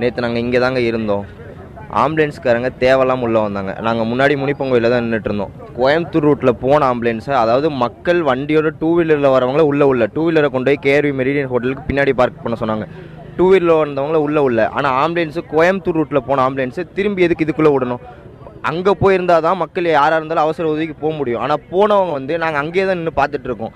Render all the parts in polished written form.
நேற்று நாங்கள் இங்கே தாங்க இருந்தோம். ஆம்புலன்ஸ்காரங்க தேவையில்லாமல் உள்ளே வந்தாங்க. நாங்கள் முன்னாடி முனிப்பங்கோயிலில் தான் நின்றுட்டு இருந்தோம். கோயம்புத்தூர் ரூட்டில் போன ஆம்புலன்ஸை, அதாவது மக்கள் வண்டியோட டூ வீலரில் வரவங்கள உள்ள டூ வீலரை கொண்டு போய் கேஆர்வி மெரிடியன் ஹோட்டலுக்கு பின்னாடி பார்க் பண்ண சொன்னாங்க. டூ வீலரில் வந்தவங்கள உள்ள ஆனால் ஆம்புலன்ஸு கோயம்புத்தூர் ரூட்டில் போன ஆம்புலன்ஸு திரும்பி எதுக்கு இதுக்குள்ளே விடணும்? அங்கே போயிருந்தால் தான் மக்கள் யாராக இருந்தாலும் அவசர உதவிக்கு போக முடியும். ஆனால் போனவங்க வந்து நாங்கள் அங்கேயே தான் நின்று பார்த்துட்டு இருக்கோம்.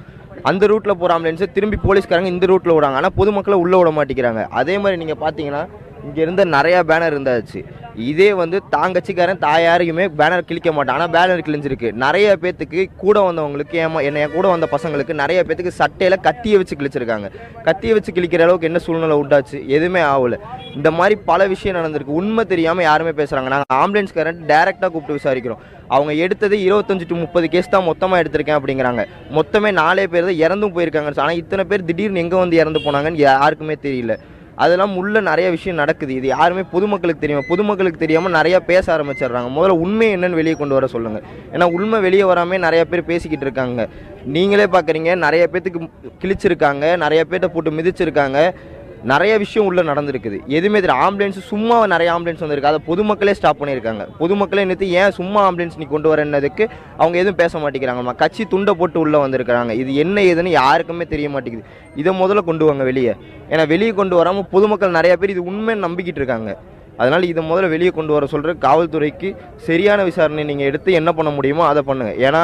அந்த ரூட்டில் போகிற ஆம்புலன்ஸை திரும்பி போலீஸ்காரங்க இந்த ரூட்டில் விடுறாங்க. ஆனால் பொதுமக்களை உள்ளே விட மாட்டேங்கிறாங்க. அதே மாதிரி நீங்கள் பார்த்தீங்கன்னா இங்கே இருந்த நிறையா பேனர் இருந்தாச்சு. இதே வந்து தாங்கச்சிக்காரன் தாயாரையுமே பேனர் கிழிக்க மாட்டான். ஆனால் பேனர் கிழிஞ்சிருக்கு. நிறைய பேத்துக்கு கூட வந்தவங்களுக்கு என்னைய கூட வந்த பசங்களுக்கு நிறைய பேத்துக்கு சட்டையில் கத்தியை வச்சு கிழிச்சிருக்காங்க. கத்தியை வச்சு கிழிக்கிற அளவுக்கு என்ன சூழ்நிலை உண்டாச்சு? எதுவுமே ஆகலை. இந்த மாதிரி பல விஷயம் நடந்திருக்கு. உண்மை தெரியாமல் யாருமே பேசுகிறாங்க. நாங்கள் ஆம்புலன்ஸ்காரன் டேரெக்டாக கூப்பிட்டு விசாரிக்கிறோம். அவங்க எடுத்தது 25 to 30 கேஸ் தான் மொத்தமாக எடுத்திருக்கேன் அப்படிங்கிறாங்க. மொத்தமே 4 பேர் தான் இறந்தும் போயிருக்காங்க. ஆனால் இத்தனை பேர் திடீர்னு எங்கே வந்து இறந்து போனாங்கன்னு யாருக்குமே தெரியல. அதெல்லாம் உள்ள நிறைய விஷயம் நடக்குது. இது யாருமே பொதுமக்களுக்கு தெரியும். பொதுமக்களுக்கு தெரியாமல் நிறையா பேச ஆரம்பிச்சிடுறாங்க. முதல்ல உண்மை என்னன்னு வெளியே கொண்டு வர சொல்லுங்கள். ஏன்னா உண்மை வெளியே வராமல் நிறைய பேர் பேசிக்கிட்டு இருக்காங்க. நீங்களே பார்க்குறீங்க, நிறைய பேர்த்துக்கு கிழிச்சிருக்காங்க, நிறைய பேர்த்த போட்டு மிதிச்சிருக்காங்க. நிறைய விஷயம் உள்ளே நடந்திருக்குது. எதுவுமே தெரியும். ஆம்புலன்ஸ் சும்மா நிறைய ஆம்புலன்ஸ் வந்திருக்கு. அதை பொதுமக்களே ஸ்டாப் பண்ணியிருக்காங்க. பொதுமக்களே நிறுத்தி ஏன் சும்மா ஆம்புலன்ஸ் நீ கொண்டு வரன்னதுக்கு அவங்க எதுவும் பேச மாட்டேங்கிறாங்கம்மா. கட்சி துண்டை போட்டு உள்ளே வந்திருக்கிறாங்க. இது என்ன ஏதுன்னு யாருக்குமே தெரிய மாட்டேங்குது. இதை முதல்ல கொண்டு வாங்க வெளியே. ஏன்னா வெளியே கொண்டு வராமல் பொதுமக்கள் நிறைய பேர் இது உண்மைன்னு நம்பிக்கிட்டு இருக்காங்க. அதனால் இதை முதல்ல வெளியே கொண்டு வர சொல்கிற காவல்துறைக்கு சரியான விசாரணை நீங்கள் எடுத்து என்ன பண்ண முடியுமோ அதை பண்ணுங்கள். ஏன்னா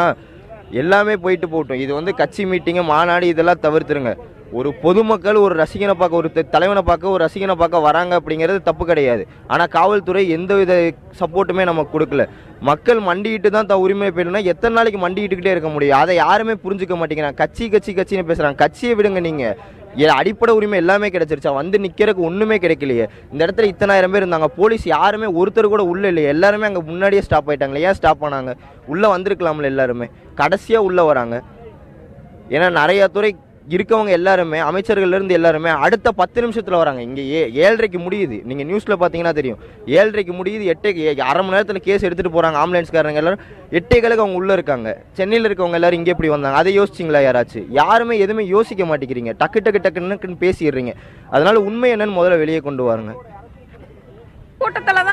எல்லாமே போயிட்டு போகட்டும். இது வந்து கட்சி மீட்டிங்கு மாநாடு இதெல்லாம் தவிர்த்துருங்க. ஒரு பொதுமக்கள் ஒரு ரசிகனை பார்க்க, ஒரு தலைவனை பார்க்க, ஒரு ரசிகனை பார்க்க வராங்க அப்படிங்கிறது தப்பு கிடையாது. ஆனால் காவல்துறை எந்த வித சப்போர்ட்டுமே நமக்கு கொடுக்கல. மக்கள் மண்டிக்கிட்டு தான் உரிமை போயிடுனா எத்தனை நாளைக்கு மண்டிக்கிட்டுக்கிட்டே இருக்க முடியும்? அதை யாருமே புரிஞ்சுக்க மாட்டேங்கிறாங்க. கட்சின்னு பேசுகிறாங்க. கட்சியை விடுங்க. நீங்கள் அடிப்படை உரிமை எல்லாமே கிடைச்சிருச்சா? வந்து நிற்கிறதுக்கு ஒன்றுமே கிடைக்கலையே. இந்த இடத்துல இத்தனாயிரம் பேர் இருந்தாங்க. போலீஸ் யாருமே ஒருத்தர் கூட உள்ளே இல்லையே. எல்லாருமே அங்கே முன்னாடியே ஸ்டாப் ஆகிட்டாங்களே. ஏன் ஸ்டாப் பண்ணாங்க? உள்ளே வந்திருக்கலாம்ல எல்லாருமே. கடைசியாக உள்ளே வராங்க. ஏன்னா நிறையா துறை இருக்கவங்க எல்லாருமே, அமைச்சர்கள்லேருந்து எல்லாருமே அடுத்த 10 நிமிஷத்தில் வராங்க. இங்கே 7:30க்கு முடியுது. நீங்கள் நியூஸில் பார்த்தீங்கன்னா தெரியும். 7:30க்கு முடியுது. 8 அரை மணி நேரத்தில் கேஸ் எடுத்துகிட்டு போகிறாங்க. ஆம்புலன்ஸ்காரங்க எல்லோரும் 8:15 அவங்க உள்ளே இருக்காங்க. சென்னையில் இருக்கவங்க எல்லோரும் இங்கே எப்படி வந்தாங்க? அதை யோசிச்சிங்களா யாராச்சும்? யாருமே எதுவுமே யோசிக்க மாட்டேங்கிறீங்க. டக்குன்னு பேசிடுறீங்க. அதனால் உண்மை என்னன்னு முதல்ல வெளியே கொண்டு வாருங்க. கூட்டத்தில்